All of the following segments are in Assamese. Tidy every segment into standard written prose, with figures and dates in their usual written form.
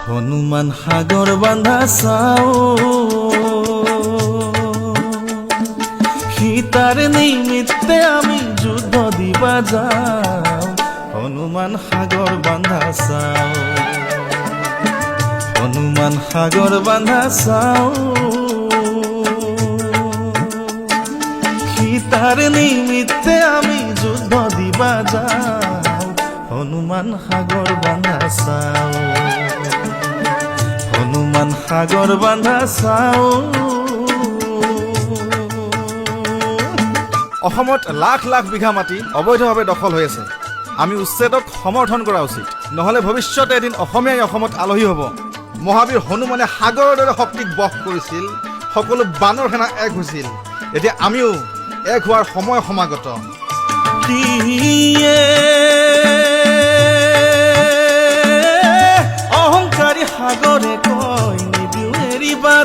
হনুমান সাগর বান্ধা চাও সীতার নিমিত্তে আমি যুদ্ধ দিবা যাও হনুমান সাগর বান্ধা চাও হনুমান সাগর বান্ধা চাও সীতার নিমিত্তে আমি যুদ্ধ দিবা যাও হনুমান সাগর বান্ধা চাও হনুমান সাগর বান্ধা চাও। অসমত লাখ লাখ বিঘা মাটি অবৈধভাৱে দখল হৈ আছে। আমি উচ্ছেদক সমৰ্থন কৰা উচিত, নহ'লে ভৱিষ্যতে এদিন অসমীয়াই অসমত আলহী হ'ব। মহাবীৰ হনুমানে সাগৰৰ দৰে শক্তিক বশ কৰিছিল, সকলো বানৰ সেনা এক হৈছিল। এতিয়া আমিও এক হোৱাৰ সময় সমাগত। অহংকাৰী সাগৰে কয় নিদিও এৰিবা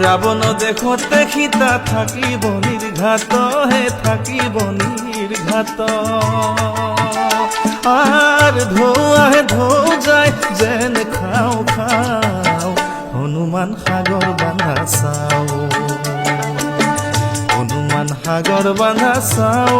ৰাৱণ দেখোতে সীতা থাকিব নিৰ্ঘাত হে থাকিব নিৰ্ঘাত আৰ ধোৱাহে ঢৌ যায় যেন খাওঁ খাওঁ হনুমান সাগৰ বান্ধা চাও হনুমান সাগৰ বান্ধা চাও।